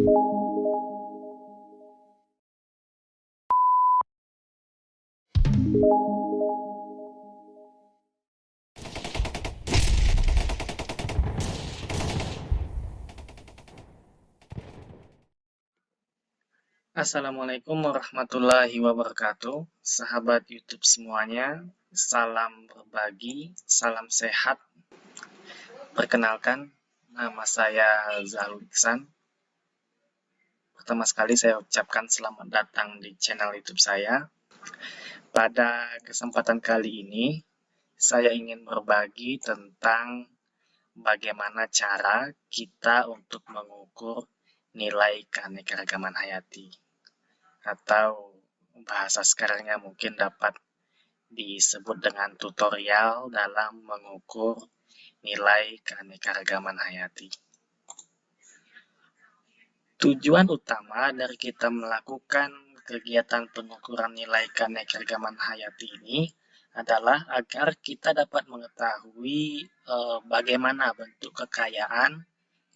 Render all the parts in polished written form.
Assalamualaikum warahmatullahi wabarakatuh, sahabat YouTube semuanya. Salam berbagi, salam sehat. Perkenalkan, nama saya Zahrul Iksan. Pertama sekali saya ucapkan selamat datang di channel YouTube saya. Pada kesempatan kali ini, saya ingin berbagi tentang bagaimana cara kita untuk mengukur nilai keanekaragaman hayati, atau bahasa sekarangnya mungkin dapat disebut dengan tutorial dalam mengukur nilai keanekaragaman hayati. Tujuan utama dari kita melakukan kegiatan pengukuran nilai keanekaragaman hayati ini adalah agar kita dapat mengetahui bagaimana bentuk kekayaan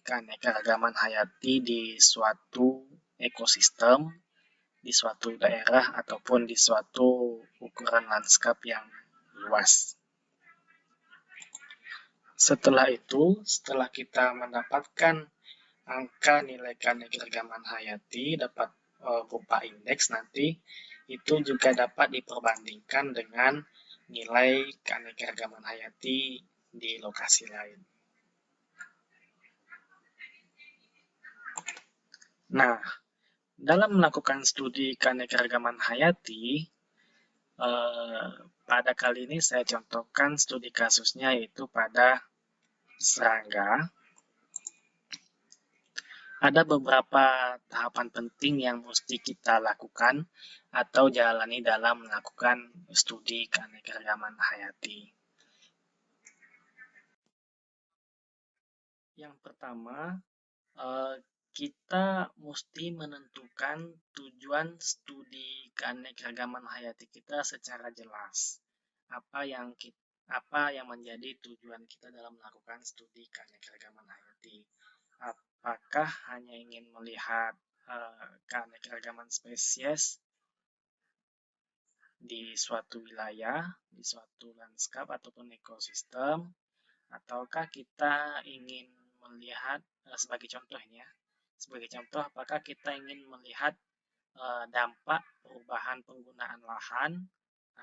keanekaragaman hayati di suatu ekosistem, di suatu daerah, ataupun di suatu ukuran lanskap yang luas. Setelah itu, setelah kita mendapatkan angka nilai keanekaragaman hayati dapat berupa indeks nanti, itu juga dapat diperbandingkan dengan nilai keanekaragaman hayati di lokasi lain. Nah, dalam melakukan studi keanekaragaman hayati, pada kali ini saya contohkan studi kasusnya yaitu pada serangga. Ada beberapa tahapan penting yang mesti kita lakukan atau jalani dalam melakukan studi keanekaragaman hayati. Yang pertama, kita mesti menentukan tujuan studi keanekaragaman hayati kita secara jelas. Apa yang menjadi tujuan kita dalam melakukan studi keanekaragaman hayati? Apakah hanya ingin melihat keanekaragaman spesies di suatu wilayah, di suatu lanskap ataupun ekosistem, ataukah kita ingin melihat sebagai contoh ini ya, sebagai contoh apakah kita ingin melihat dampak perubahan penggunaan lahan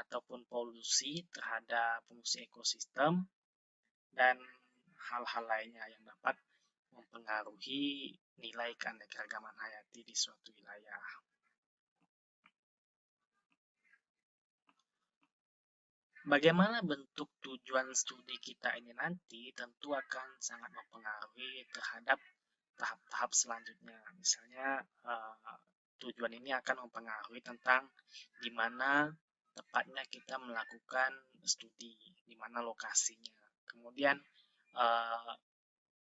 ataupun polusi terhadap fungsi ekosistem dan hal-hal lainnya yang dapat mempengaruhi nilai keanekaragaman hayati di suatu wilayah. Bagaimana bentuk tujuan studi kita ini nanti tentu akan sangat mempengaruhi terhadap tahap-tahap selanjutnya. Misalnya tujuan ini akan mempengaruhi tentang di mana tepatnya kita melakukan studi, di mana lokasinya. Kemudian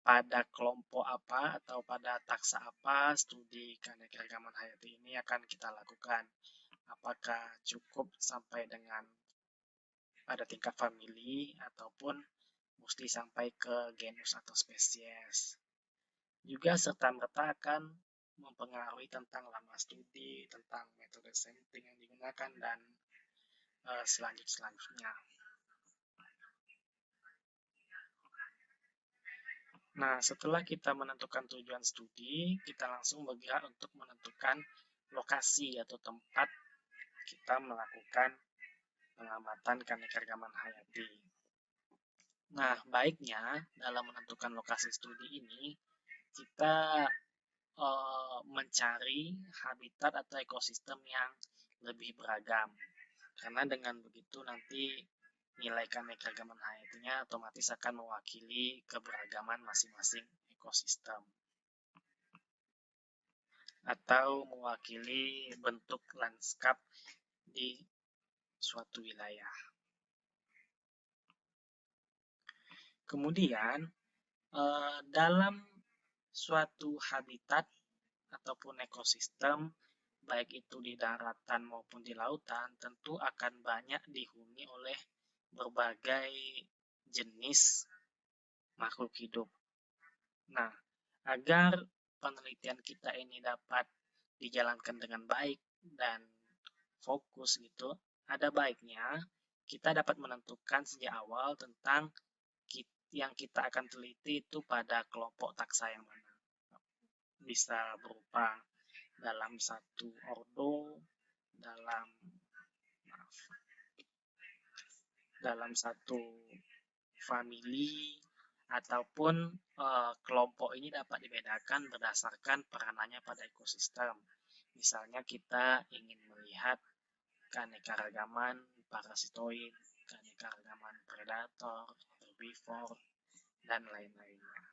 pada kelompok apa atau pada taksa apa studi keanekaragaman hayati ini akan kita lakukan. Apakah cukup sampai dengan pada tingkat famili ataupun mesti sampai ke genus atau spesies. Juga serta-merta akan mempengaruhi tentang lama studi, tentang metode sampling yang digunakan, dan selanjutnya. Nah, setelah kita menentukan tujuan studi, kita langsung bergerak untuk menentukan lokasi atau tempat kita melakukan pengamatan keanekaragaman hayati. Nah, baiknya dalam menentukan lokasi studi ini, kita mencari habitat atau ekosistem yang lebih beragam. Karena dengan begitu nanti nilai keanekaragaman hayatinya otomatis akan mewakili keberagaman masing-masing ekosistem atau mewakili bentuk lanskap di suatu wilayah. Kemudian dalam suatu habitat ataupun ekosistem, baik itu di daratan maupun di lautan, tentu akan banyak dihuni oleh berbagai jenis makhluk hidup. Nah, agar penelitian kita ini dapat dijalankan dengan baik dan fokus gitu, ada baiknya kita dapat menentukan sejak awal tentang yang kita akan teliti itu pada kelompok taksa yang mana. Bisa berupa dalam satu ordo, dalam satu famili, ataupun kelompok ini dapat dibedakan berdasarkan peranannya pada ekosistem. Misalnya kita ingin melihat keanekaragaman parasitoid, keanekaragaman predator, herbivore, dan lain-lainnya.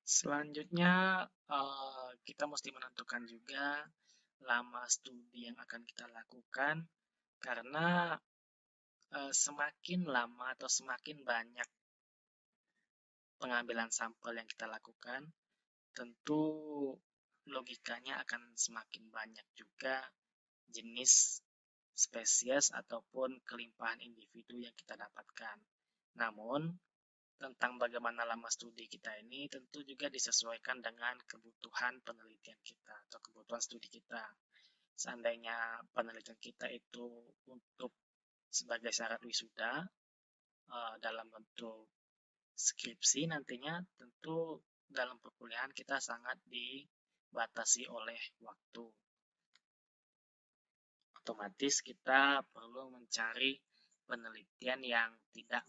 Selanjutnya, kita mesti menentukan juga lama studi yang akan kita lakukan, karena semakin lama atau semakin banyak pengambilan sampel yang kita lakukan, tentu logikanya akan semakin banyak juga jenis, spesies, ataupun kelimpahan individu yang kita dapatkan. Namun, tentang bagaimana lama studi kita ini tentu juga disesuaikan dengan kebutuhan penelitian kita atau kebutuhan studi kita. Seandainya penelitian kita itu untuk sebagai syarat wisuda dalam bentuk skripsi, nantinya tentu dalam perkuliahan kita sangat dibatasi oleh waktu. Otomatis kita perlu mencari penelitian yang tidak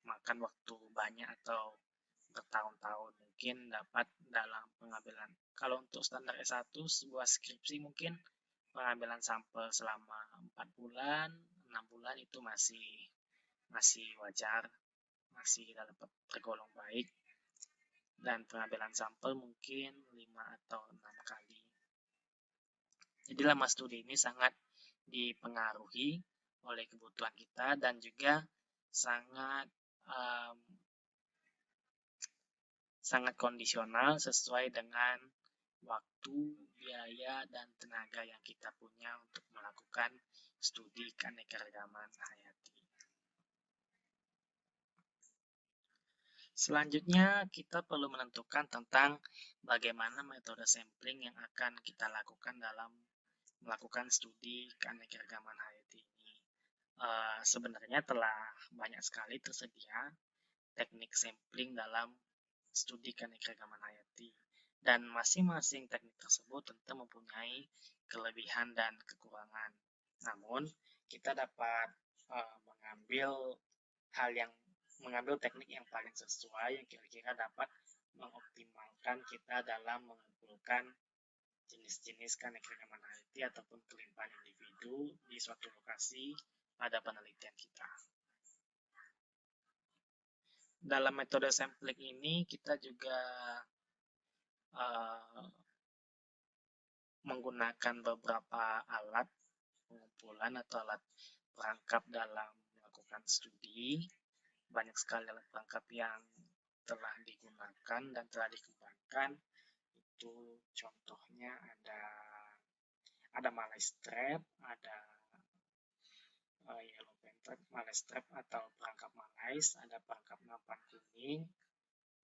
makan waktu banyak atau bertahun-tahun, mungkin dapat dalam pengambilan. Kalau untuk standar S1, sebuah skripsi mungkin pengambilan sampel selama 4 bulan, 6 bulan itu masih wajar, masih dalam tergolong baik. Dan pengambilan sampel mungkin 5 atau 6 kali. Jadi lama studi ini sangat dipengaruhi oleh kebutuhan kita dan juga sangat kondisional sesuai dengan waktu, biaya, dan tenaga yang kita punya untuk melakukan studi keanekaragaman hayati. Selanjutnya, kita perlu menentukan tentang bagaimana metode sampling yang akan kita lakukan dalam melakukan studi keanekaragaman hayati ini. Sebenarnya telah banyak sekali tersedia teknik sampling dalam studi keanekaragaman hayati, dan masing-masing teknik tersebut tentu mempunyai kelebihan dan kekurangan. Namun, kita dapat mengambil teknik yang paling sesuai, yang kira-kira dapat mengoptimalkan kita dalam mengumpulkan jenis-jenis keanekaragaman hayati ataupun kelimpahan individu di suatu lokasi pada penelitian kita. Dalam metode sampling ini kita juga menggunakan beberapa alat pengumpulan atau alat perangkap dalam melakukan studi. Banyak sekali alat perangkap yang telah digunakan dan telah dikembangkan. Itu contohnya ada Malais-Trap, ada Yellow Pen Trap, Malais-Trap atau perangkap Malais, ada perangkap nampan kuning,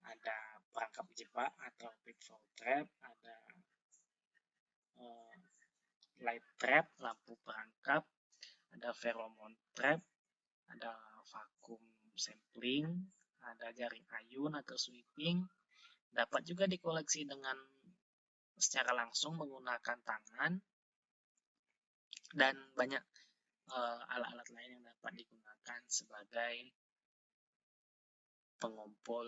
ada perangkap jebak atau pitfall trap, ada light trap, lampu perangkap, ada pheromone trap, ada vacuum sampling, ada jaring ayun atau sweeping. Dapat juga dikoleksi dengan secara langsung menggunakan tangan, dan banyak alat-alat lain yang dapat digunakan sebagai pengumpul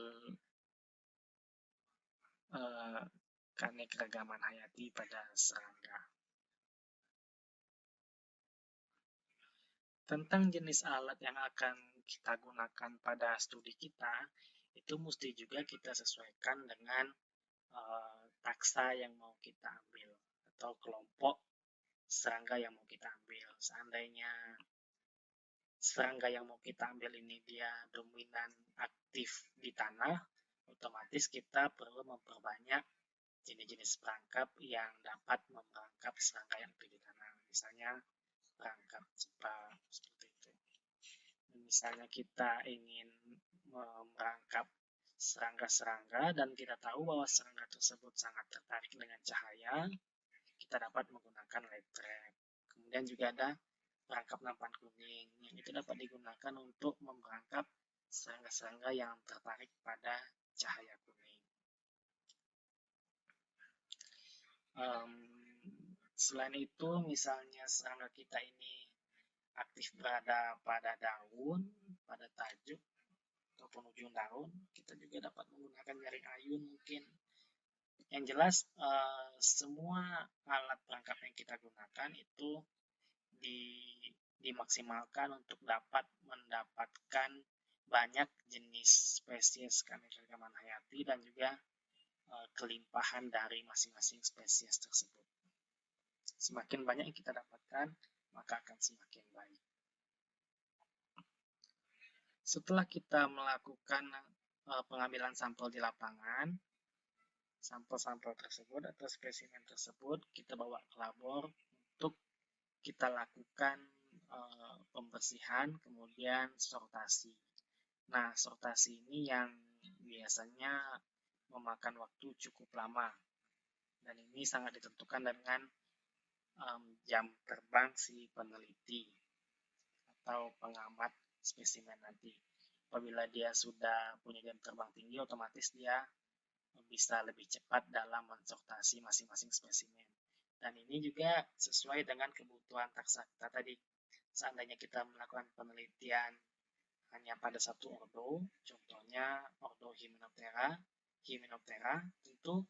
keanekaragaman hayati pada serangga. Tentang jenis alat yang akan kita gunakan pada studi kita, itu mesti juga kita sesuaikan dengan taksa yang mau kita ambil atau kelompok serangga yang mau kita ambil. Seandainya serangga yang mau kita ambil ini dia dominan aktif di tanah, otomatis kita perlu memperbanyak jenis-jenis perangkap yang dapat memerangkap serangga yang aktif di tanah. Misalnya perangkap jebak seperti itu. Misalnya kita ingin merangkap serangga-serangga dan kita tahu bahwa serangga tersebut sangat tertarik dengan cahaya, kita dapat menggunakan light trap. Kemudian juga ada perangkap nampan kuning yang itu dapat digunakan untuk memerangkap serangga-serangga yang tertarik pada cahaya kuning. Selain itu, misalnya serangga kita ini aktif berada pada daun, pada tajuk, ataupun ujung daun, kita juga dapat menggunakan jaring ayun mungkin. Yang jelas, semua alat perangkap yang kita gunakan itu dimaksimalkan untuk dapat mendapatkan banyak jenis spesies keanekaragaman hayati dan juga kelimpahan dari masing-masing spesies tersebut. Semakin banyak yang kita dapatkan, maka akan semakin baik. Setelah kita melakukan pengambilan sampel di lapangan, sampel-sampel tersebut atau spesimen tersebut kita bawa ke labor untuk kita lakukan pembersihan, kemudian sortasi. Nah, sortasi ini yang biasanya memakan waktu cukup lama, dan ini sangat ditentukan dengan jam terbang si peneliti atau pengamat spesimen nanti. Apabila dia sudah punya jam terbang tinggi, otomatis dia bisa lebih cepat dalam mensortasi masing-masing spesimen. Dan ini juga sesuai dengan kebutuhan taksa kita tadi. Seandainya kita melakukan penelitian hanya pada satu ordo, contohnya ordo Hymenoptera, tentu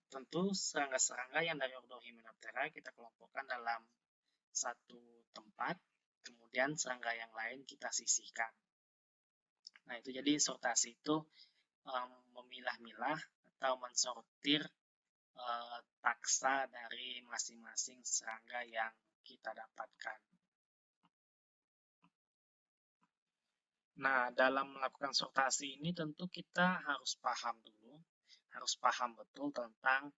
tentu serangga-serangga yang dari ordo Hymenoptera kita kelompokkan dalam satu tempat, kemudian serangga yang lain kita sisihkan. Nah, itu jadi sortasi itu memilah-milah atau mensortir taksa dari masing-masing serangga yang kita dapatkan. Nah, dalam melakukan sortasi ini tentu kita harus paham dulu, harus paham betul tentang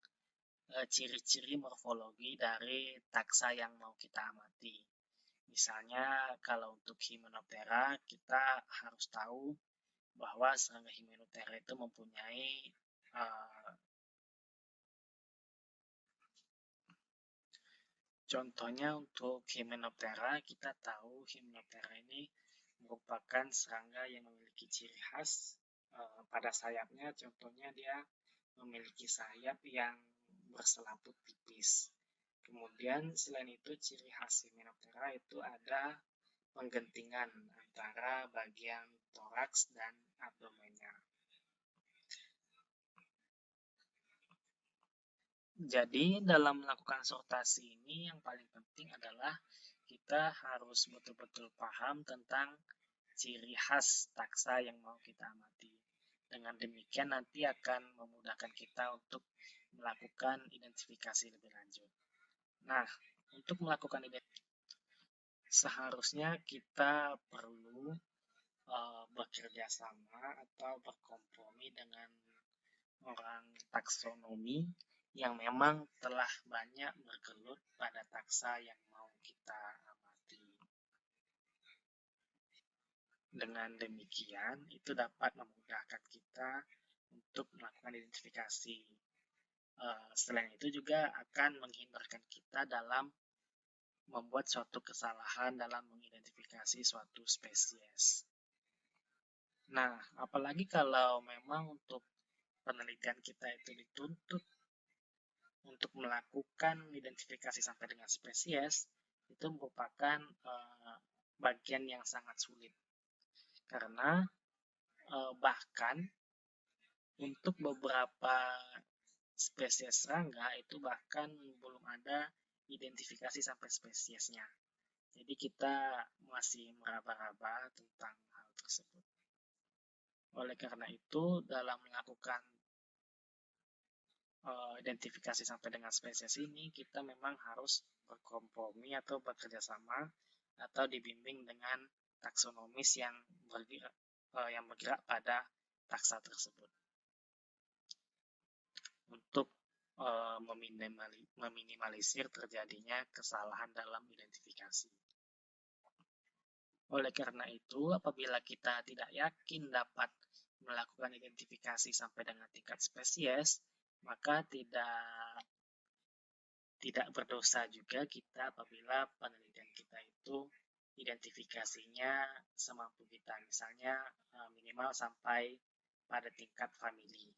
ciri-ciri morfologi dari taksa yang mau kita amati. Misalnya kalau untuk Hymenoptera, kita harus tahu bahwa serangga Hymenoptera itu mempunyai contohnya untuk Hymenoptera, kita tahu Hymenoptera ini merupakan serangga yang memiliki ciri khas pada sayapnya. Contohnya dia memiliki sayap yang berselaput tipis. Kemudian selain itu ciri khas Hymenoptera itu ada penggentingan antara bagian toraks dan abdomennya. Jadi dalam melakukan sortasi ini yang paling penting adalah kita harus betul-betul paham tentang ciri khas taksa yang mau kita amati. Dengan demikian nanti akan memudahkan kita untuk melakukan identifikasi lebih lanjut. Nah, untuk melakukan identifikasi seharusnya kita perlu bekerja sama atau berkompromi dengan orang taksonomi yang memang telah banyak bergelut pada taksa yang mau kita amati. Dengan demikian, itu dapat memudahkan kita untuk melakukan identifikasi. Selain itu juga akan menghindarkan kita dalam membuat suatu kesalahan dalam mengidentifikasi suatu spesies. Nah, apalagi kalau memang untuk penelitian kita itu dituntut untuk melakukan identifikasi sampai dengan spesies, itu merupakan bagian yang sangat sulit. Karena bahkan untuk beberapa spesies serangga itu bahkan belum ada identifikasi sampai spesiesnya. Jadi kita masih meraba-raba tentang hal tersebut. Oleh karena itu, dalam melakukan identifikasi sampai dengan spesies ini, kita memang harus berkompromi atau bekerja sama atau dibimbing dengan taksonomis yang bergerak pada taksa tersebut untuk meminimalisir terjadinya kesalahan dalam identifikasi. Oleh karena itu, apabila kita tidak yakin dapat melakukan identifikasi sampai dengan tingkat spesies, maka tidak berdosa juga kita apabila penelitian kita itu identifikasinya semampu kita, misalnya minimal sampai pada tingkat famili.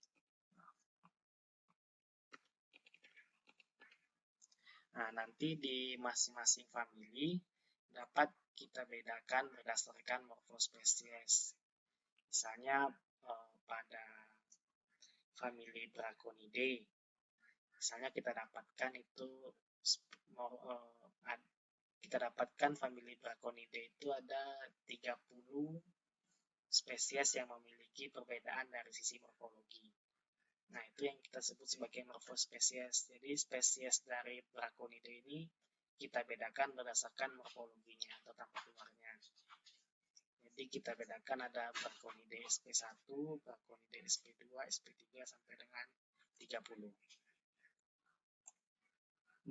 Nah, nanti di masing-masing famili dapat kita bedakan berdasarkan morfospesies. Misalnya pada famili Braconidae, misalnya kita dapatkan itu kita dapatkan famili Braconidae itu ada 30 spesies yang memiliki perbedaan dari sisi morfologi. Nah, itu yang kita sebut sebagai morfospesies. Jadi, spesies dari Braconidae ini kita bedakan berdasarkan morfologinya atau tampak luarnya. Jadi, kita bedakan ada Braconidae SP1, Braconidae SP2, SP3 sampai dengan 30.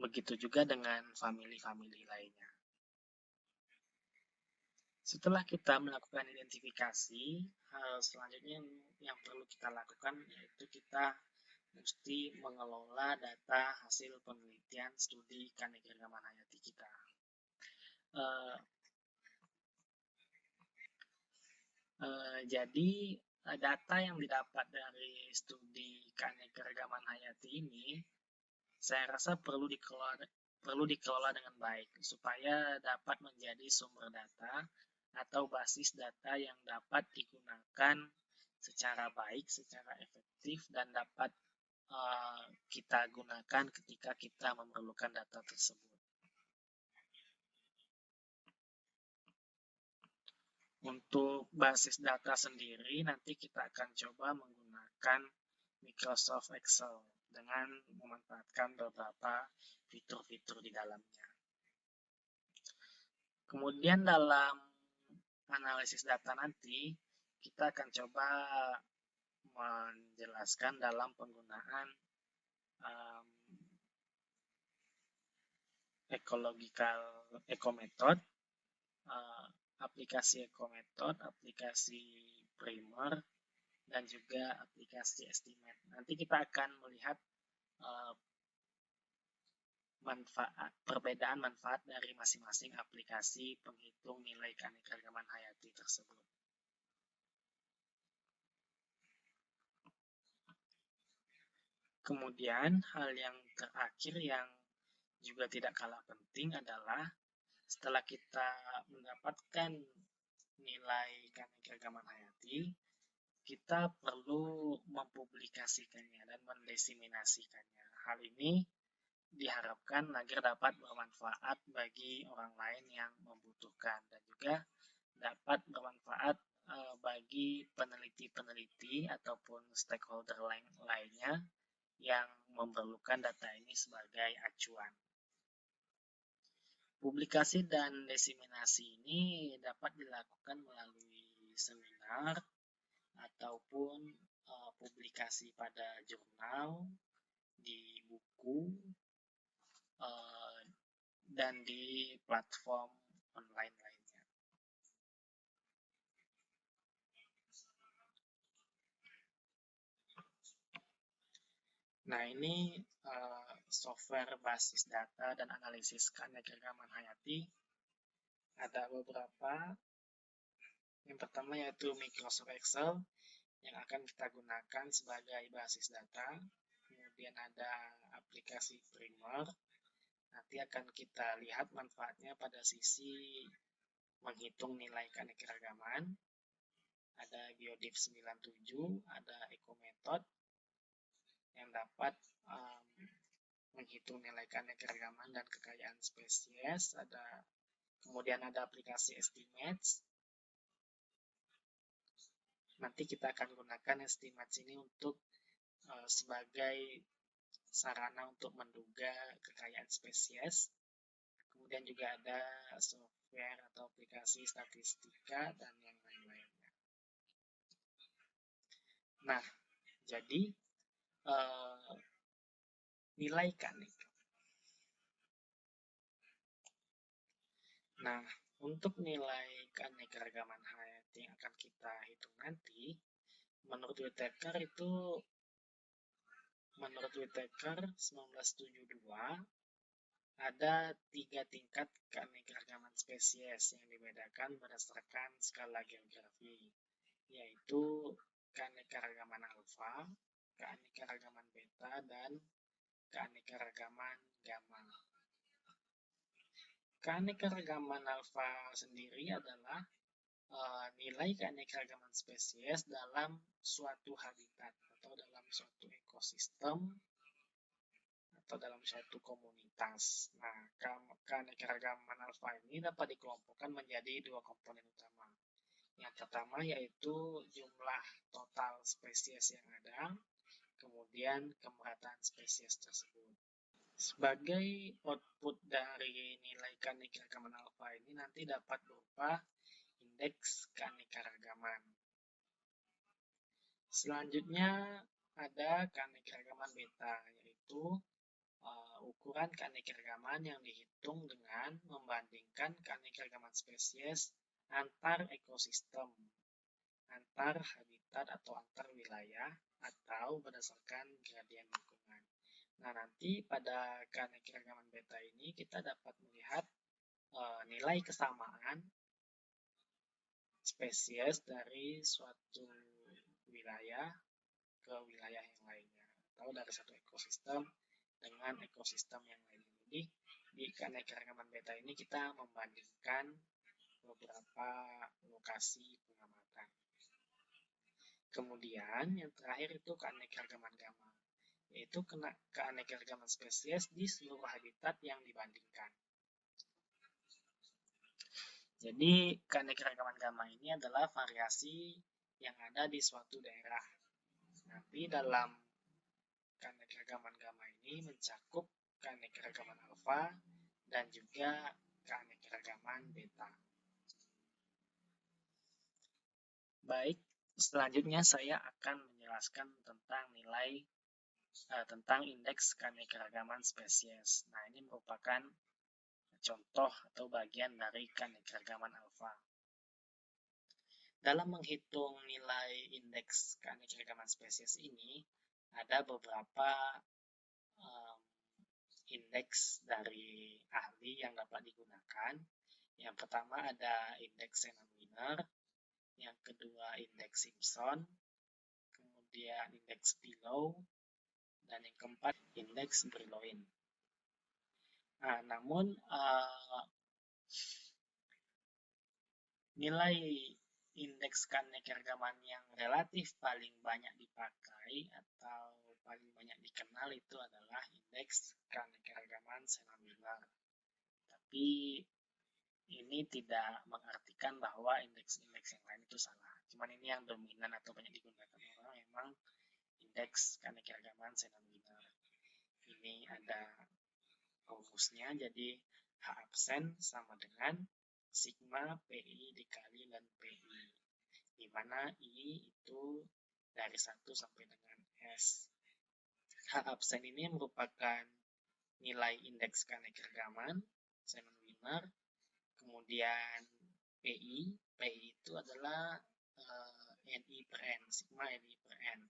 Begitu juga dengan famili-famili lainnya. Setelah kita melakukan identifikasi, hal selanjutnya yang perlu kita lakukan yaitu kita mesti mengelola data hasil penelitian studi keanekaragaman hayati kita. Jadi data yang didapat dari studi keanekaragaman hayati ini saya rasa perlu dikelola dengan baik supaya dapat menjadi sumber data atau basis data yang dapat digunakan secara baik, secara efektif, dan dapat kita gunakan ketika kita memerlukan data tersebut. Untuk basis data sendiri, nanti kita akan coba menggunakan Microsoft Excel dengan memanfaatkan beberapa fitur-fitur di dalamnya. Kemudian dalam analisis data nanti, kita akan coba menjelaskan dalam penggunaan eco-method, aplikasi eco-method, aplikasi primer, dan juga aplikasi estimate. Nanti kita akan melihat perbedaan manfaat dari masing-masing aplikasi penghitung nilai keanekaragaman hayati tersebut. Kemudian hal yang terakhir yang juga tidak kalah penting adalah setelah kita mendapatkan nilai keanekaragaman hayati, kita perlu mempublikasikannya dan mendesiminasikannya. Hal ini diharapkan agar dapat bermanfaat bagi orang lain yang membutuhkan dan juga dapat bermanfaat bagi peneliti-peneliti ataupun stakeholder lainnya yang memerlukan data ini sebagai acuan. Publikasi dan desiminasi ini dapat dilakukan melalui seminar ataupun publikasi pada jurnal, di buku, dan di platform online lainnya. Nah, ini software basis data dan analisis keanekaragaman hayati. Ada beberapa. Yang pertama yaitu Microsoft Excel yang akan kita gunakan sebagai basis data. Kemudian ada aplikasi primer. Nanti akan kita lihat manfaatnya pada sisi menghitung nilai keanekaragaman. Ada Biodiv 97, ada eco-method yang dapat menghitung nilai keanekaragaman dan kekayaan spesies. Kemudian ada aplikasi estimates. Nanti kita akan gunakan estimates ini untuk sebagai sarana untuk menduga kekayaan spesies. Kemudian juga ada software atau aplikasi statistika dan yang lain-lainnya. Nah, jadi nilai keanekaragaman. Nah, Untuk nilai keanekaragaman hayati yang akan kita hitung nanti, menurut Whittaker 1972 ada 3 tingkat keanekaragaman spesies yang dibedakan berdasarkan skala geografi, yaitu keanekaragaman alfa, keanekaragaman beta, dan keanekaragaman gamma. Keanekaragaman alfa sendiri adalah nilai keanekaragaman spesies dalam suatu habitat atau dalam suatu ekosistem atau dalam suatu komunitas. Nah, keanekaragaman alfa ini dapat dikelompokkan menjadi 2 komponen utama. Yang pertama yaitu jumlah total spesies yang ada, kemudian kemerataan spesies tersebut. Sebagai output dari nilai keanekaragaman alfa ini nanti dapat berupa indeks keanekaragaman. Selanjutnya ada keanekaragaman beta, yaitu ukuran keanekaragaman yang dihitung dengan membandingkan keanekaragaman spesies antar ekosistem, antar habitat atau antar wilayah, atau berdasarkan gradien lingkungan. Nah, nanti pada keanekaragaman beta ini kita dapat melihat nilai kesamaan spesies dari suatu wilayah ke wilayah yang lainnya, atau dari satu ekosistem dengan ekosistem yang lainnya. Jadi di keanekaragaman beta ini kita membandingkan beberapa lokasi pengamatan. Kemudian yang terakhir itu keanekaragaman gamma, yaitu keanekaragaman spesies di seluruh habitat yang dibandingkan. Jadi keanekaragaman gamma ini adalah variasi yang ada di suatu daerah. Nanti dalam keanekaragaman gamma ini mencakup keanekaragaman alfa dan juga keanekaragaman beta. Baik, selanjutnya saya akan menjelaskan tentang indeks keanekaragaman spesies. Nah, ini merupakan contoh atau bagian dari keanekaragaman alfa. Dalam menghitung nilai indeks keanekaragaman spesies ini, ada beberapa indeks dari ahli yang dapat digunakan. Yang pertama ada indeks Zenon-Wiener, yang kedua indeks Simpson, kemudian indeks Below, dan yang keempat indeks Brillouin. Nah, namun nilai indeks keanekaragaman yang relatif paling banyak dipakai atau paling banyak dikenal itu adalah indeks keanekaragaman Zenon-Wiener. Tapi ini tidak mengartikan bahwa indeks-indeks yang lain itu salah. Cuman ini yang dominan atau banyak digunakan orang memang indeks keanekaragaman Zenon-Wiener. Ini ada rumusnya, jadi H absen sama dengan sigma PI dikali dan PI, di mana I itu dari 1 sampai dengan S. H absen ini merupakan nilai indeks keanekaragaman Zenon-Wiener. Kemudian PI itu adalah NI per N, sigma NI per N,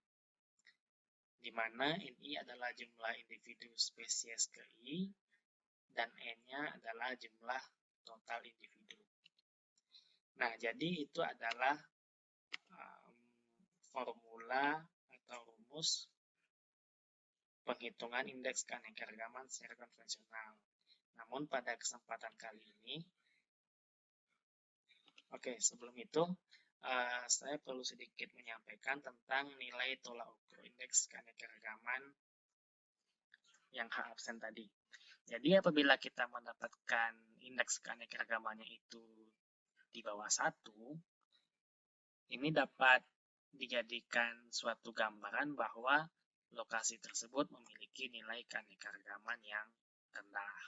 di mana NI adalah jumlah individu spesies ke I, dan N-nya adalah jumlah total individu. Nah, jadi itu adalah formula atau rumus penghitungan indeks keanekaragaman secara konvensional. Namun pada kesempatan kali ini, sebelum itu saya perlu sedikit menyampaikan tentang nilai tolak ukur indeks keanekaragaman yang H absen tadi. Jadi apabila kita mendapatkan indeks keanekaragamannya itu di bawah 1, ini dapat dijadikan suatu gambaran bahwa lokasi tersebut memiliki nilai keanekaragaman yang rendah.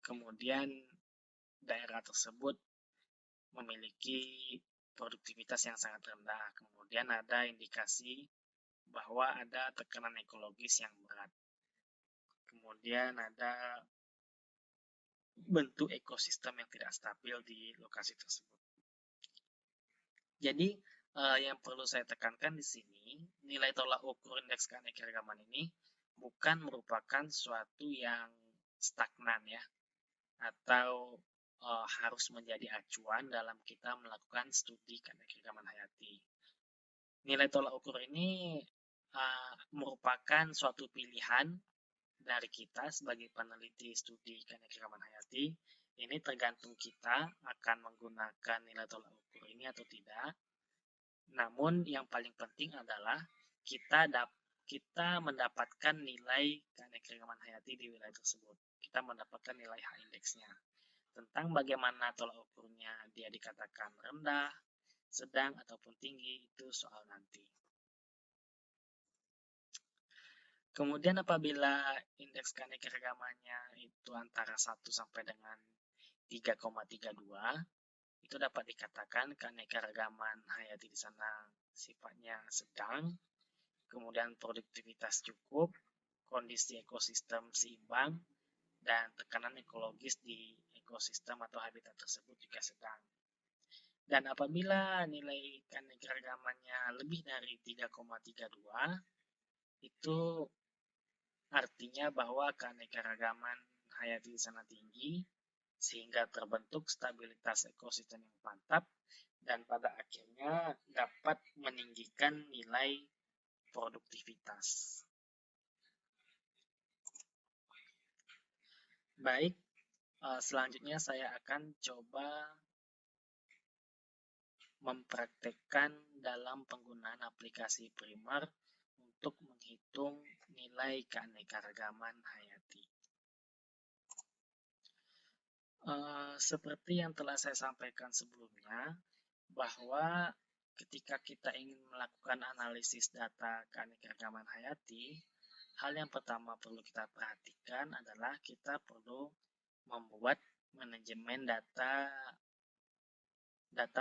Kemudian daerah tersebut memiliki produktivitas yang sangat rendah. Kemudian ada indikasi bahwa ada tekanan ekologis yang berat. Kemudian ada bentuk ekosistem yang tidak stabil di lokasi tersebut. Jadi, yang perlu saya tekankan di sini, nilai tolak ukur indeks keanekaragaman ini bukan merupakan suatu yang stagnan ya, atau harus menjadi acuan dalam kita melakukan studi keanekaragaman hayati. Nilai tolak ukur ini merupakan suatu pilihan dari kita sebagai peneliti studi keanekaragaman hayati. Ini tergantung kita akan menggunakan nilai tolak ukur ini atau tidak. Namun yang paling penting adalah kita mendapatkan nilai keanekaragaman hayati di wilayah tersebut. Kita mendapatkan nilai H indeksnya. Tentang bagaimana tolak ukurnya dia dikatakan rendah, sedang, ataupun tinggi, itu soal nanti. Kemudian apabila indeks keanekaragamannya itu antara 1 sampai dengan 3,32, itu dapat dikatakan keanekaragaman hayati di sana sifatnya sedang, kemudian produktivitas cukup, kondisi ekosistem seimbang, dan tekanan ekologis di ekosistem atau habitat tersebut juga sedang. Dan apabila nilai keanekaragamannya lebih dari 3,32, itu artinya bahwa keanekaragaman hayati di sana tinggi, sehingga terbentuk stabilitas ekosistem yang mantap, dan pada akhirnya dapat meninggikan nilai produktivitas. Baik, selanjutnya saya akan coba mempraktekkan dalam penggunaan aplikasi primer untuk menghitung nilai keanekaragaman hayati. Seperti yang telah saya sampaikan sebelumnya, bahwa ketika kita ingin melakukan analisis data keanekaragaman hayati, hal yang pertama perlu kita perhatikan adalah kita perlu membuat manajemen data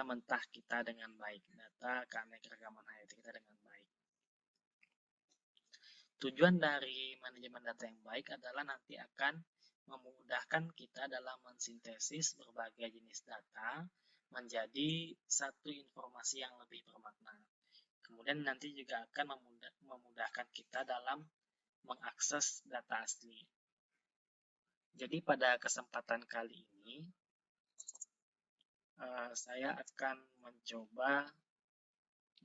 mentah kita dengan baik, data keanekaragaman hayati kita dengan baik. Tujuan dari manajemen data yang baik adalah nanti akan memudahkan kita dalam mensintesis berbagai jenis data menjadi satu informasi yang lebih bermakna. Kemudian nanti juga akan memudahkan kita dalam mengakses data asli. Jadi pada kesempatan kali ini, saya akan mencoba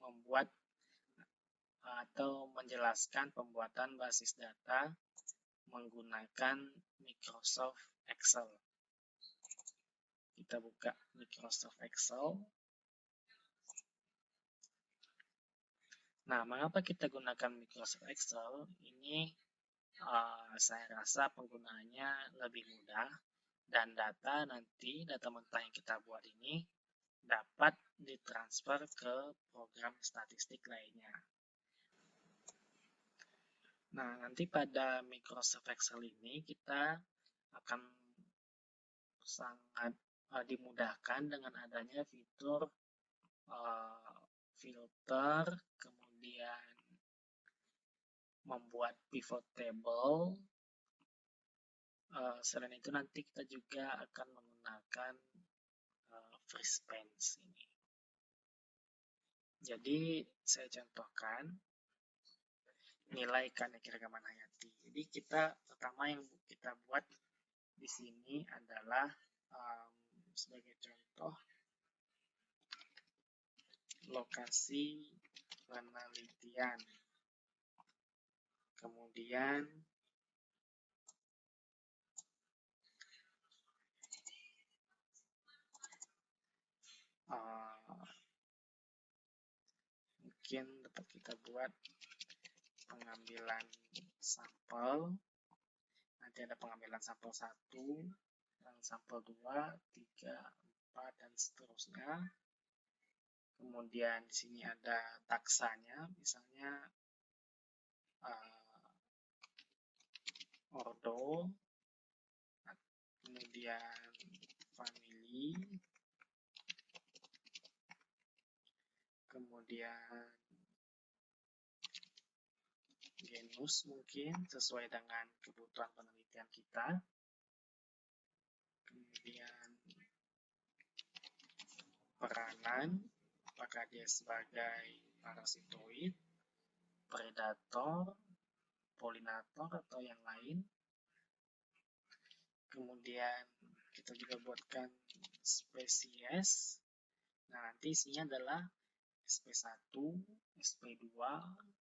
membuat atau menjelaskan pembuatan basis data menggunakan Microsoft Excel. Kita buka Microsoft Excel. Nah, mengapa kita gunakan Microsoft Excel? Ini saya rasa penggunaannya lebih mudah, dan data mentah yang kita buat ini dapat ditransfer ke program statistik lainnya. Nah, nanti pada Microsoft Excel ini kita akan sangat dimudahkan dengan adanya fitur filter, kemudian membuat pivot table. Selain itu nanti kita juga akan menggunakan free space ini. Jadi saya contohkan nilai keanekaragaman hayati. Jadi pertama yang kita buat di sini adalah sebagai contoh lokasi penelitian. Kemudian mungkin dapat kita buat pengambilan sampel. Nanti ada pengambilan sampel 1, dan sampel 2, 3, 4, dan seterusnya. Kemudian di sini ada taksanya, misalnya ordo, kemudian family, kemudian genus mungkin sesuai dengan kebutuhan penelitian kita. kemudian peranan, apakah dia sebagai parasitoid, predator, polinator, atau yang lain. Kemudian kita juga buatkan spesies. Nah, nanti isinya adalah SP1, SP2,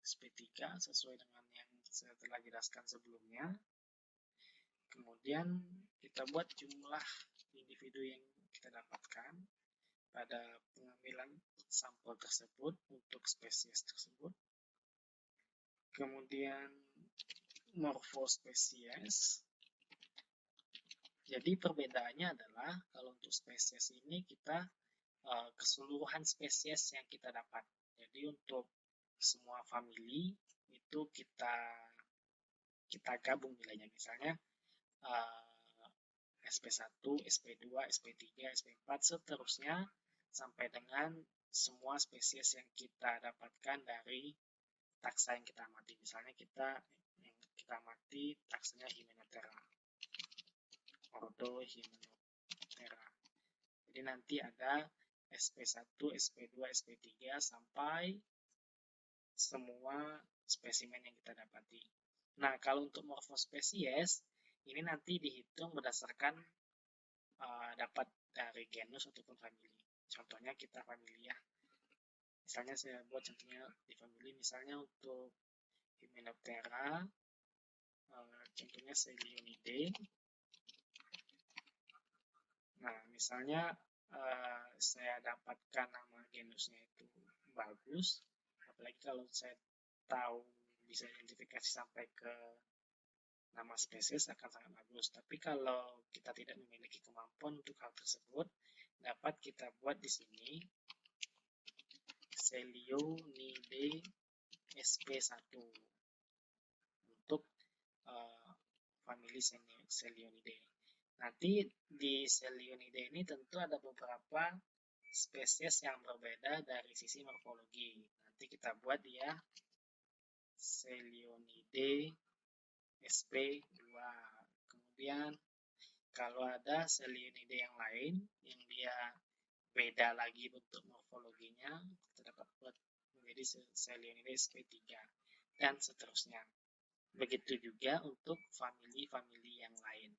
SP3 sesuai dengan yang saya telah jelaskan sebelumnya. Kemudian kita buat jumlah individu yang kita dapatkan pada pengambilan sampel tersebut untuk spesies tersebut. Kemudian morfospesies. Jadi perbedaannya adalah kalau untuk spesies ini kita keseluruhan spesies yang kita dapat. Jadi untuk semua famili itu kita gabung nilainya. Misalnya SP1, SP2, SP3, SP4, seterusnya sampai dengan semua spesies yang kita dapatkan dari taksa yang kita amati. Misalnya kita amati taksanya Hymenoptera, ordo Hymenoptera. Jadi nanti ada SP1, SP2, SP3 sampai semua spesimen yang kita dapati. Nah, kalau untuk morfospesies, ini nanti dihitung berdasarkan dapat dari genus ataupun famili. Contohnya kita familia. Misalnya saya buat contohnya di famili, misalnya untuk Hymenoptera, contohnya Selionidae. Nah, misalnya saya dapatkan nama genusnya itu bagus, apalagi kalau saya tahu bisa identifikasi sampai ke nama spesies akan sangat bagus. Tapi kalau kita tidak memiliki kemampuan untuk hal tersebut, dapat kita buat di sini Selionidae SP1 untuk famili Selionidae. Nanti di Selionidae ini tentu ada beberapa spesies yang berbeda dari sisi morfologi. Nanti kita buat dia Selionidae SP2. Kemudian kalau ada Selionidae yang lain yang dia beda lagi bentuk morfologinya, kita dapat buat menjadi Selionidae SP3 dan seterusnya. Begitu juga untuk famili-famili yang lain.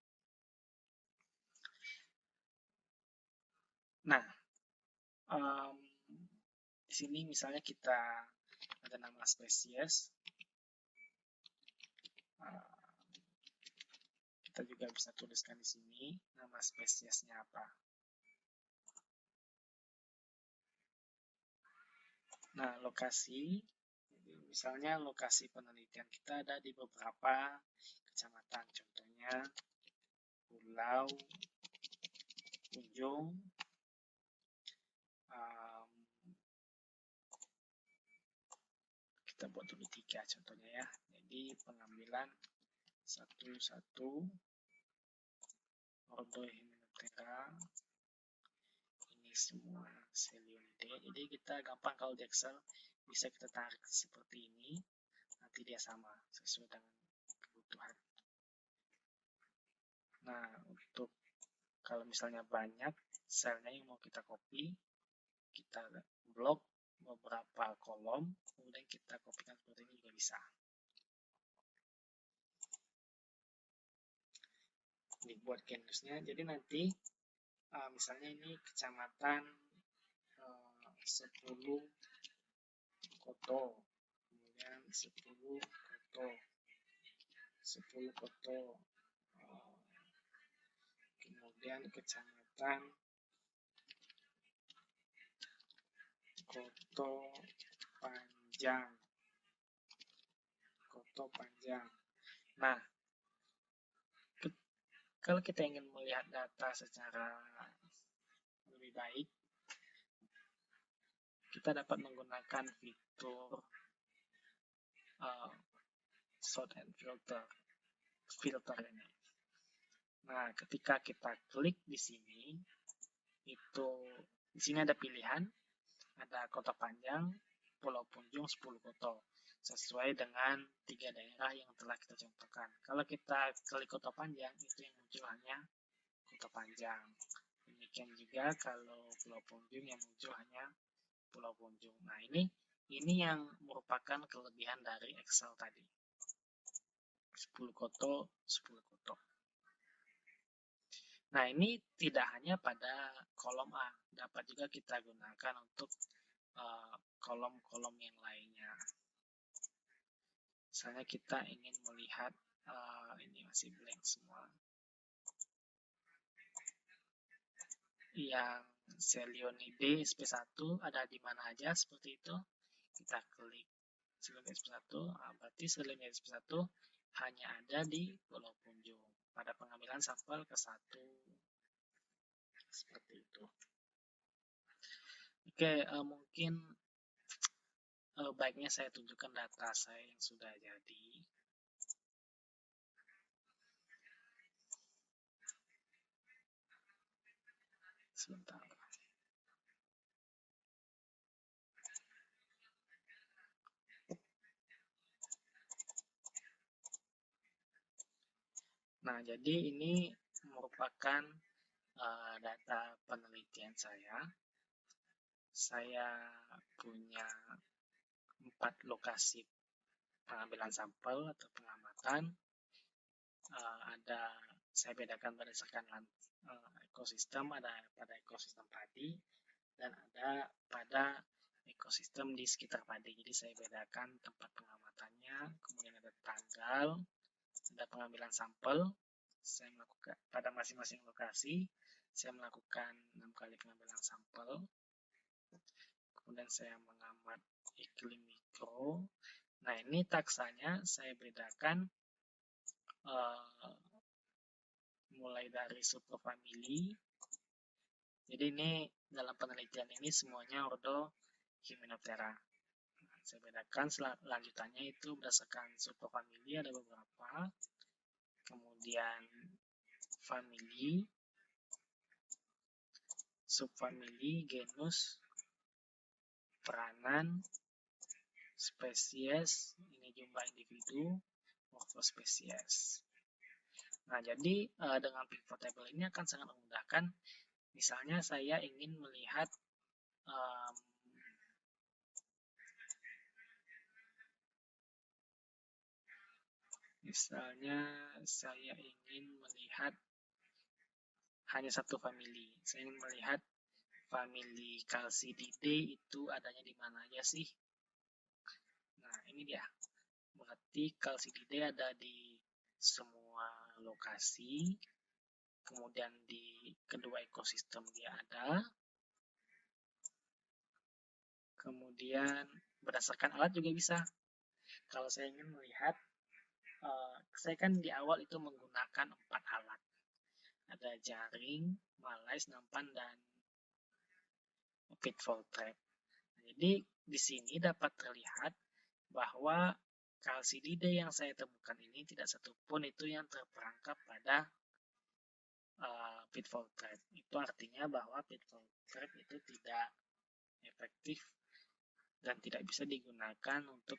Nah, di sini misalnya kita ada nama spesies, kita juga bisa tuliskan di sini nama spesiesnya apa. Nah, lokasi, misalnya lokasi penelitian kita ada di beberapa kecamatan, contohnya Pulau Ujung, kita buat dulu 3 contohnya ya. Jadi pengambilan 1 ordo Hymenoptera, ini semua Selionidae. Jadi kita gampang kalau di Excel bisa kita tarik seperti ini, nanti dia sama sesuai dengan kebutuhan. Nah, untuk kalau misalnya banyak selnya yang mau kita copy, kita blok beberapa kolom, kemudian kita kopikan seperti ini juga bisa. Dibuat genusnya, jadi nanti misalnya ini kecamatan 10 Koto, kemudian 10 Koto, kemudian kecamatan Koto Panjang. Nah, kalau kita ingin melihat data secara lebih baik, kita dapat menggunakan fitur sort and filter ini. Nah, ketika kita klik di sini, di sini ada pilihan, ada Kota Panjang, Pulau Punjung, 10 Koto, sesuai dengan 3 daerah yang telah kita contohkan. Kalau kita klik Kota Panjang, itu yang muncul hanya terpanjang. Demikian juga kalau Pulau Punjung yang muncul hanya Pulau Punjung. Nah, ini yang merupakan kelebihan dari Excel tadi. 10 koto, 10 koto. Nah, ini tidak hanya pada kolom A, dapat juga kita gunakan untuk kolom-kolom yang lainnya. Misalnya kita ingin melihat, ini masih blank semua. Yang Selionidae SP1 ada di mana aja seperti itu. Kita klik Selionidae SP1, berarti Selionidae SP1 hanya ada di Pulau Punjung pada pengambilan sampel ke-1. Seperti itu. Oke, mungkin baiknya saya tunjukkan data saya yang sudah jadi. Sebentar. Nah, jadi ini merupakan data penelitian saya. Saya punya 4 lokasi pengambilan sampel atau pengamatan. Saya bedakan berdasarkan ekosistem, ada pada ekosistem padi dan ada pada ekosistem di sekitar padi. Jadi saya bedakan tempat pengamatannya, kemudian ada tanggal, ada pengambilan sampel. Saya melakukan pada masing-masing lokasi, saya melakukan 6 kali pengambilan sampel. Kemudian saya mengamat iklim mikro. Nah, ini taksanya saya bedakan mulai dari superfamili. Jadi ini dalam penelitian ini semuanya ordo Hymenoptera. Nah, saya bedakan lanjutannya itu berdasarkan superfamili ada beberapa. Kemudian famili, subfamili, genus, peranan, spesies, ini jumlah individu, morfospesies. Nah, jadi dengan pivot table ini akan sangat memudahkan. Misalnya saya ingin melihat hanya satu famili. Saya ingin melihat famili Calcididae itu adanya di mana aja sih? Nah, ini dia. Berarti Calcididae ada di semua lokasi. Kemudian di kedua ekosistem dia ada. Kemudian berdasarkan alat juga bisa. Kalau saya ingin melihat, saya kan di awal itu menggunakan 4 alat. Ada jaring, malais, nampan, dan pitfall trap. Jadi di sini dapat terlihat bahwa Calcididae yang saya temukan ini tidak satupun itu yang terperangkap pada pitfall trap. Itu artinya bahwa pitfall trap itu tidak efektif dan tidak bisa digunakan untuk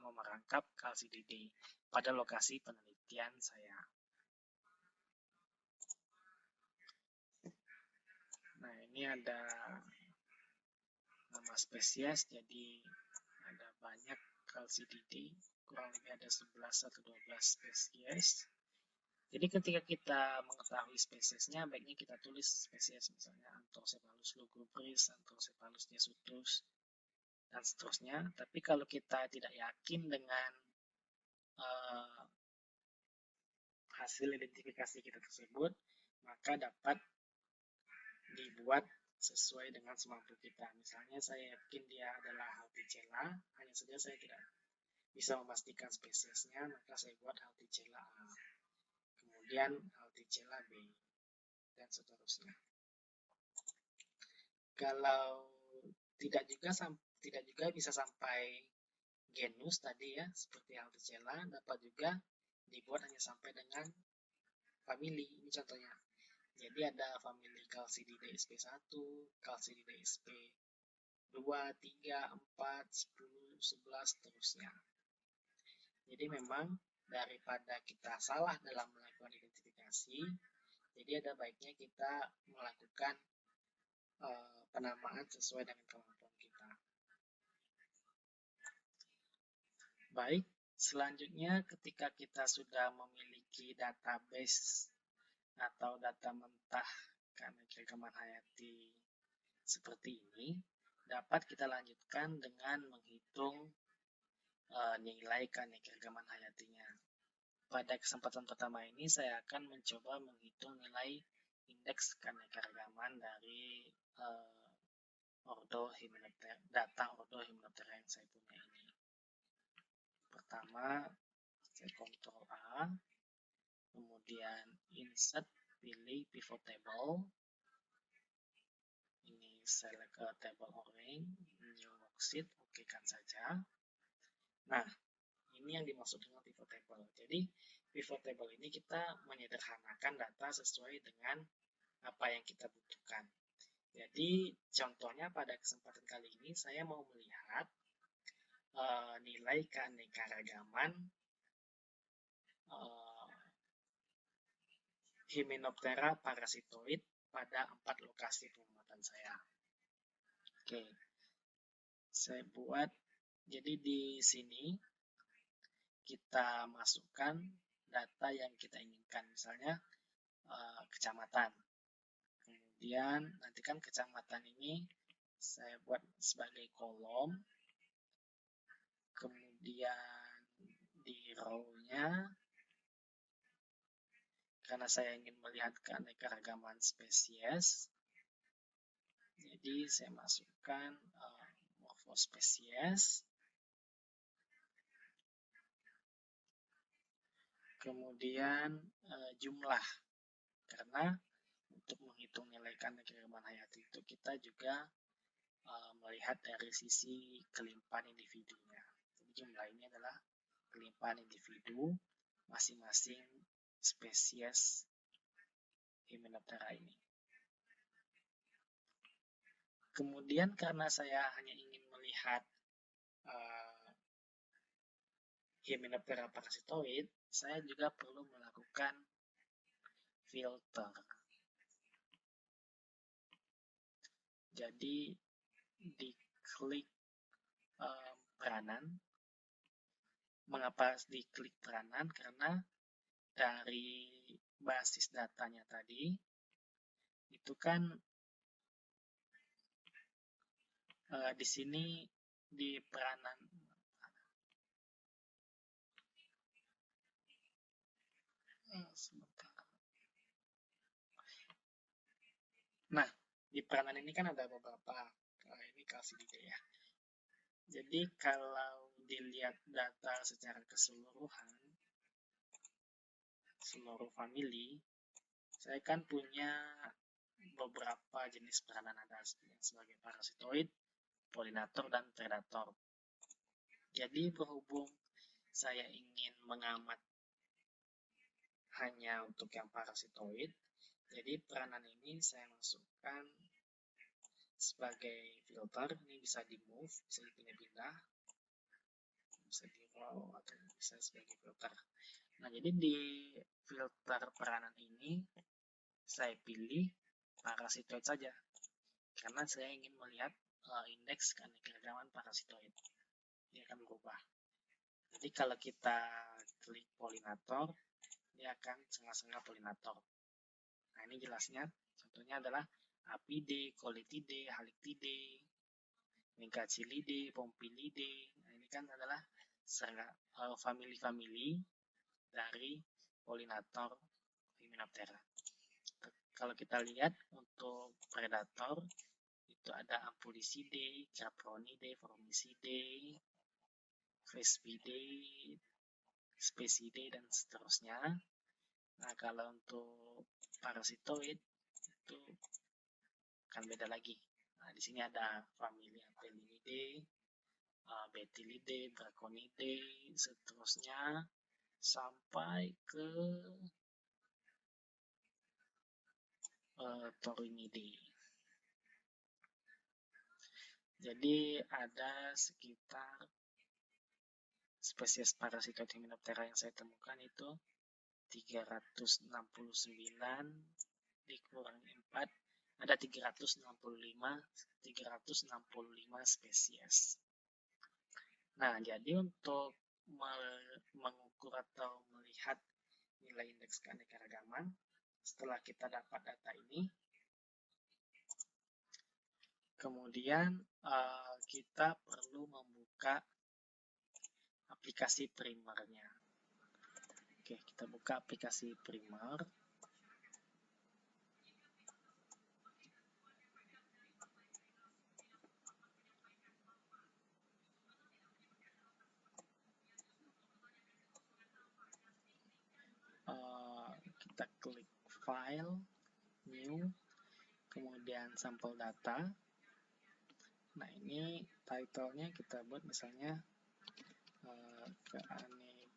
memerangkap Calcididae pada lokasi penelitian saya. Nah, ini ada nama spesies, jadi ada banyak Calcididae, kurang lebih ada 11 atau 12 spesies. Jadi ketika kita mengetahui spesiesnya, baiknya kita tulis spesies, misalnya Anthocephalus lugubris, Anthocephalus desutus, dan seterusnya. Tapi kalau kita tidak yakin dengan hasil identifikasi kita tersebut, maka dapat dibuat sesuai dengan semampu kita. Misalnya saya yakin dia adalah Halticella, hanya saja saya tidak bisa memastikan spesiesnya, maka saya buat Halticella A. Kemudian Halticella B, dan seterusnya. Kalau tidak juga bisa sampai genus tadi ya, seperti Halticella, dapat juga dibuat hanya sampai dengan famili. Ini contohnya. Jadi ada famili Calcididae SP1, Calcididae SP2, 3, 4, 10, 11, seterusnya. Jadi memang daripada kita salah dalam melakukan identifikasi, Jadi ada baiknya kita melakukan penamaan sesuai dengan kemampuan kita. Baik, selanjutnya ketika kita sudah memiliki database atau data mentah keanekaragaman hayati seperti ini, dapat kita lanjutkan dengan menghitung nilai keanekaragaman hayatinya. Pada kesempatan pertama ini saya akan mencoba menghitung nilai indeks keanekaragaman dari data ordo Hymenoptera yang saya punya ini. Pertama, saya Ctrl A, kemudian insert, pilih pivot table. Ini select ke table orange, new worksheet, oke kan saja. Nah, ini yang dimaksud dengan pivot table. Jadi, pivot table ini kita menyederhanakan data sesuai dengan apa yang kita butuhkan. Jadi, contohnya pada kesempatan kali ini saya mau melihat nilai keanekaragaman Hymenoptera parasitoid pada 4 lokasi pengamatan saya. Oke, saya buat. Jadi di sini kita masukkan data yang kita inginkan, misalnya kecamatan. Kemudian nanti kan kecamatan ini saya buat sebagai kolom. Kemudian di row-nya, karena saya ingin melihat keanekaragaman spesies, jadi saya masukkan morfospesies. Kemudian jumlah, karena untuk menghitung nilai keanekaragaman hayati itu kita juga melihat dari sisi kelimpahan individunya. Jadi jumlah ini adalah kelimpahan individu masing-masing spesies Hymenoptera ini. Kemudian karena saya hanya ingin melihat Hymenoptera parasitoid, saya juga perlu melakukan filter. Jadi diklik peranan. Mengapa diklik peranan? Karena dari basis datanya tadi itu kan di sini di peranan Nah, di peranan ini kan ada beberapa, ini calcididae ya. Jadi kalau dilihat data secara keseluruhan, seluruh famili, saya kan punya beberapa jenis peranan, ada sebagai parasitoid, polinator, dan predator. Jadi berhubung saya ingin mengamat hanya untuk yang parasitoid, jadi peranan ini saya masukkan sebagai filter. Ini bisa di move, bisa dipindah-pindah, bisa di row, atau bisa sebagai filter. Nah, jadi di filter peranan ini saya pilih parasitoid saja, karena saya ingin melihat indeks keanekaragaman parasitoid. Ini akan berubah. Jadi kalau kita klik polinator, dia akan setengah-setengah polinator. Nah, ini jelasnya. Contohnya adalah Apidae, Coletidae, Halictidae, Megacilidae, Pompilidae. Nah, ini kan adalah famili-famili dari polinator Hymenoptera. Kalau kita lihat untuk predator, itu ada Ampulicidae, Capronidae, Formicidae, Vespidae, Specidae, dan seterusnya. Nah, kalau untuk parasitoid itu akan beda lagi. Nah, di sini ada famili Apelinidae, Bethylidae, Braconidae, seterusnya sampai ke Taurinidae. Jadi ada sekitar spesies parasitoid Hymenoptera yang saya temukan itu 369 dikurangi 4, ada 365 spesies. Nah, jadi untuk mengukur atau melihat nilai indeks keanekaragaman, setelah kita dapat data ini, kemudian kita perlu membuka aplikasi primernya. Oke, kita buka aplikasi primer. Kita klik file, new, kemudian sampel data. Nah, ini title-nya kita buat misalnya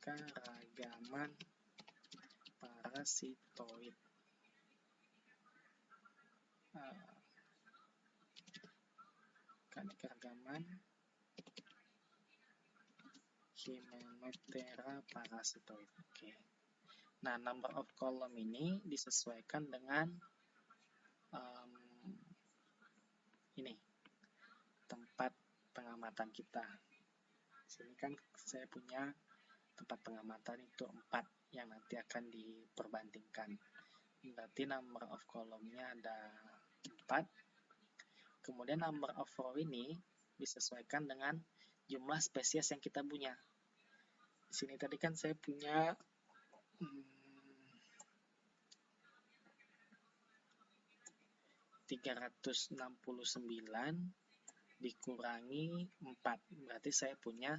keanekaragaman parasitoid. Keanekaragaman Hymenoptera parasitoid. Oke. Nah, number of column ini disesuaikan dengan ini tempat pengamatan kita. Sini kan saya punya tempat pengamatan itu 4 yang nanti akan diperbandingkan. Berarti number of column-nya ada 4. Kemudian number of row ini disesuaikan dengan jumlah spesies yang kita punya. Di sini tadi kan saya punya 369 dikurangi 4, berarti saya punya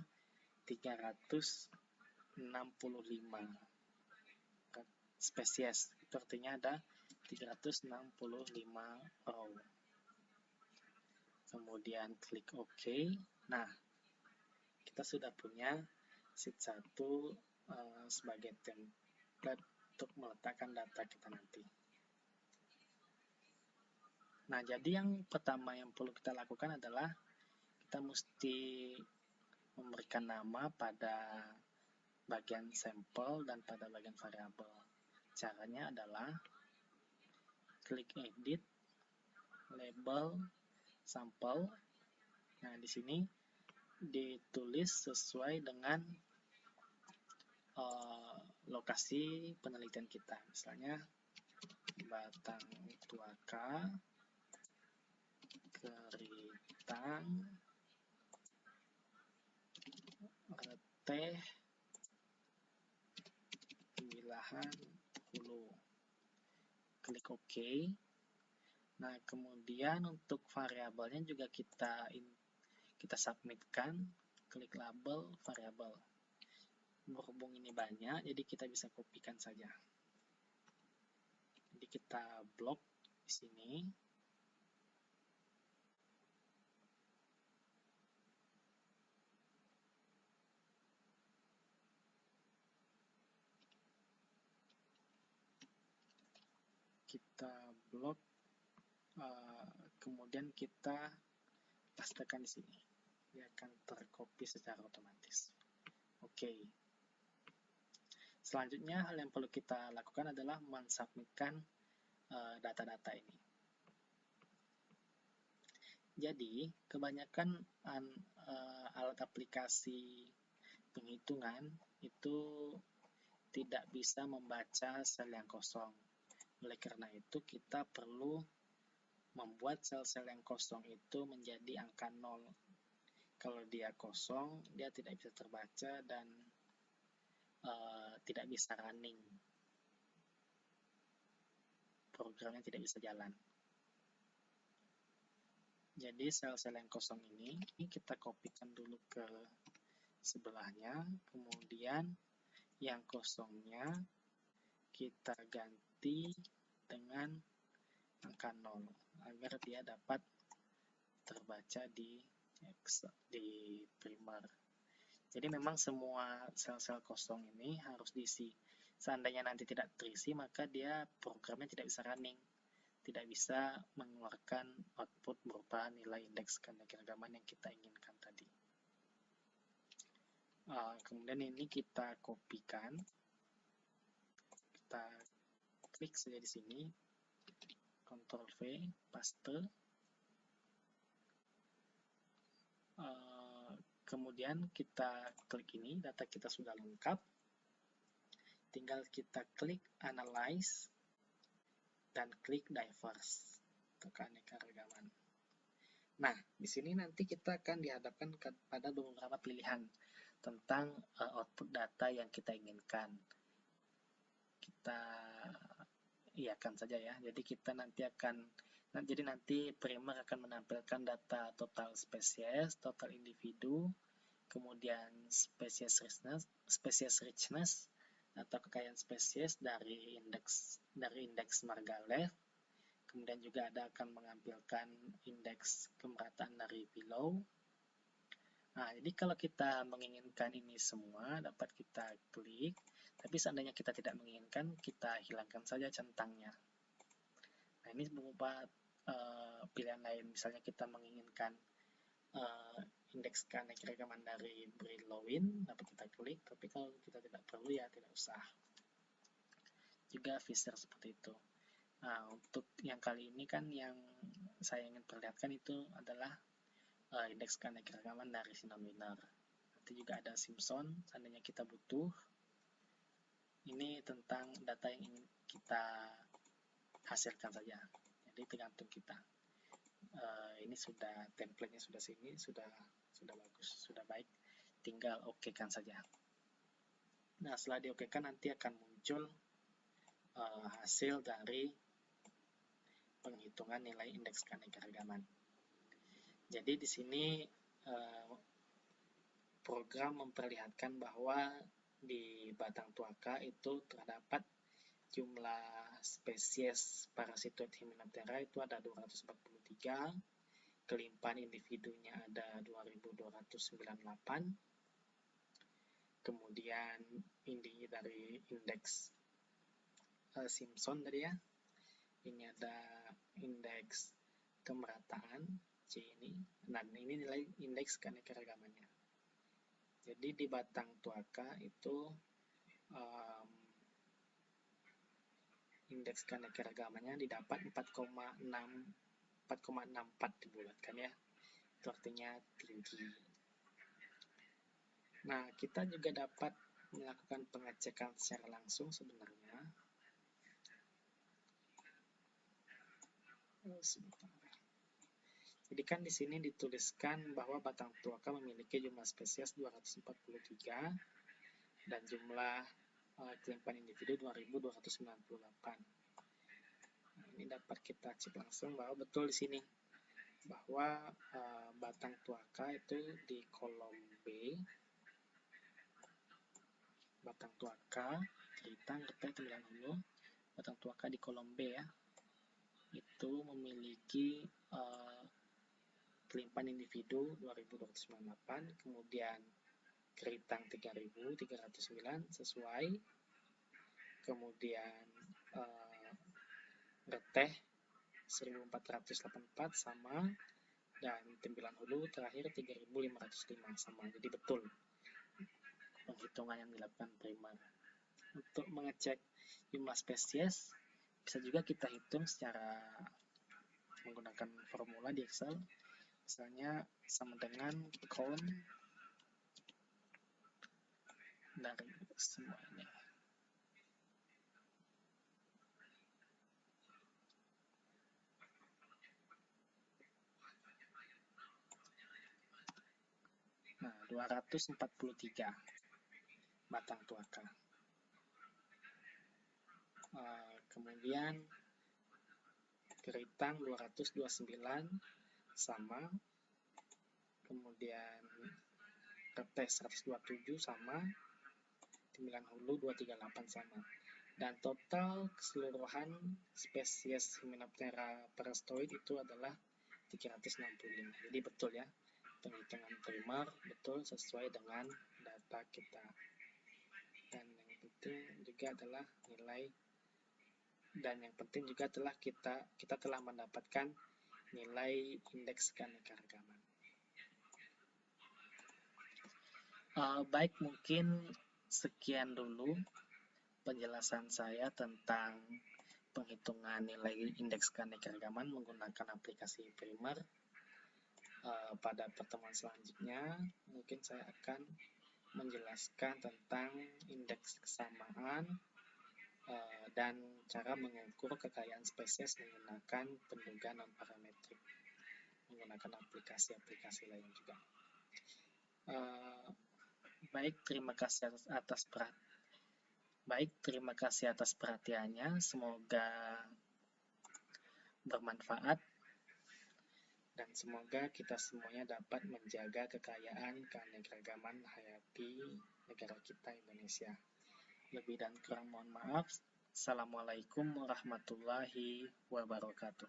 365 spesies. Itu artinya ada 365 row. Kemudian klik OK. Nah, kita sudah punya sheet 1 sebagai template untuk meletakkan data kita nanti. Nah, jadi yang pertama yang perlu kita lakukan adalah kita mesti memberikan nama pada bagian sampel dan pada bagian variabel. Caranya adalah klik edit, label, sampel. Nah, di sini ditulis sesuai dengan lokasi penelitian kita. Misalnya batang tuaka, keritang, reteh, bilahan, hulu. Klik OK. Nah, kemudian untuk variabelnya juga kita submitkan. Klik label variabel. Berhubung ini banyak, jadi kita bisa kopikan saja. Jadi kita blok di sini. Kita blok, kemudian kita pastekan di sini. Dia akan tercopy secara otomatis. Oke. Selanjutnya, hal yang perlu kita lakukan adalah mensubmitkan data-data ini. Jadi, kebanyakan alat aplikasi penghitungan itu tidak bisa membaca sel yang kosong. Oleh karena itu, kita perlu membuat sel-sel yang kosong itu menjadi angka 0. Kalau dia kosong, dia tidak bisa terbaca dan tidak bisa running. Programnya tidak bisa jalan. Jadi sel-sel yang kosong ini kita kopikan dulu ke sebelahnya, kemudian yang kosongnya kita ganti dengan angka 0 agar dia dapat terbaca di primer. Jadi memang semua sel-sel kosong ini harus diisi. Seandainya nanti tidak terisi, maka dia programnya tidak bisa running, tidak bisa mengeluarkan output berupa nilai indeks keanekaragaman yang kita inginkan tadi. Kemudian ini kita kopikan kita klik saja di sini, Ctrl V, paste. Kemudian kita klik ini, data kita sudah lengkap. Tinggal kita klik Analyze dan klik Diverse untuk keanekaragaman. Nah, di sini nanti kita akan dihadapkan pada beberapa pilihan tentang output data yang kita inginkan. Kita iakan saja ya. Jadi nanti Primer akan menampilkan data total spesies, total individu, kemudian spesies richness atau kekayaan spesies dari indeks Margalef. Kemudian juga akan mengampilkan indeks kemerataan dari below. Nah, jadi kalau kita menginginkan ini semua dapat kita klik, tapi seandainya kita tidak menginginkan, kita hilangkan saja centangnya. Nah, ini berupa pilihan lain. Misalnya kita menginginkan indeks keanekaragaman dari Brillouin, dapat kita klik, tapi kalau kita tidak perlu ya tidak usah. Juga Fisher seperti itu. Nah, untuk yang kali ini kan yang saya ingin perlihatkan itu adalah indeks keanekaragaman dari Sinominer. Nanti juga ada Simpson, seandainya kita butuh. Ini tentang data yang ingin kita hasilkan saja. Jadi tergantung kita. Ini sudah template-nya sudah sini, sudah bagus, sudah baik. Tinggal oke-kan saja. Nah, setelah di-oke-kan nanti akan muncul hasil dari penghitungan nilai indeks keanekaragaman. Jadi di sini program memperlihatkan bahwa di batang tuaka itu terdapat jumlah spesies parasitoid Hymenoptera itu ada 243, kelimpahan individunya ada 2298, kemudian ini dari indeks Simpson tadi ya, ini ada indeks kemerataan C ini, nah ini nilai indeks keanekaragamannya. Jadi di batang tuaka itu indeks keanekaragamannya didapat 4,64 dibulatkan ya, itu artinya tinggi. Nah, kita juga dapat melakukan pengecekan secara langsung sebenarnya. Jadi kan di sini dituliskan bahwa batang tuaka memiliki jumlah spesies 243 dan jumlah kelimpahan individu 2298. Nah, ini dapat kita cek langsung bahwa betul di sini bahwa batang tuaka itu di kolom B, batang tuaka, Keritang, Reteh, Tembilan Hulu, batang tuaka di kolom B ya, itu memiliki kelimpahan individu 2298, kemudian Keritang 3309 sesuai, kemudian Reteh 1484 sama, dan Tembilan Hulu terakhir 3505 sama. Jadi betul penghitungan yang dilakukan Primer. Untuk mengecek jumlah spesies bisa juga kita hitung secara menggunakan formula di Excel, misalnya sama dengan count dari semua ini. Nah, 243 batang tuaka. Kemudian Keritang 229 sama, kemudian Reteh 127 sama, Tembilan Hulu 238 sama, dan total keseluruhan spesies Hymenoptera parasitoid itu adalah 365. Jadi betul ya, penghitungan Primer betul sesuai dengan data kita. Dan yang penting juga adalah nilai, dan yang penting juga adalah kita telah mendapatkan nilai indeks keanekaragaman. Baik, mungkin sekian dulu penjelasan saya tentang penghitungan nilai indeks keanekaragaman menggunakan aplikasi Primer. Pada pertemuan selanjutnya, mungkin saya akan menjelaskan tentang indeks kesamaan dan cara mengukur kekayaan spesies menggunakan penduga non-parametrik, menggunakan aplikasi-aplikasi lain juga. Terima kasih atas perhatiannya. Semoga bermanfaat dan semoga kita semuanya dapat menjaga kekayaan keanekaragaman hayati negara kita Indonesia. Lebih dan kurang mohon maaf. Assalamualaikum warahmatullahi wabarakatuh.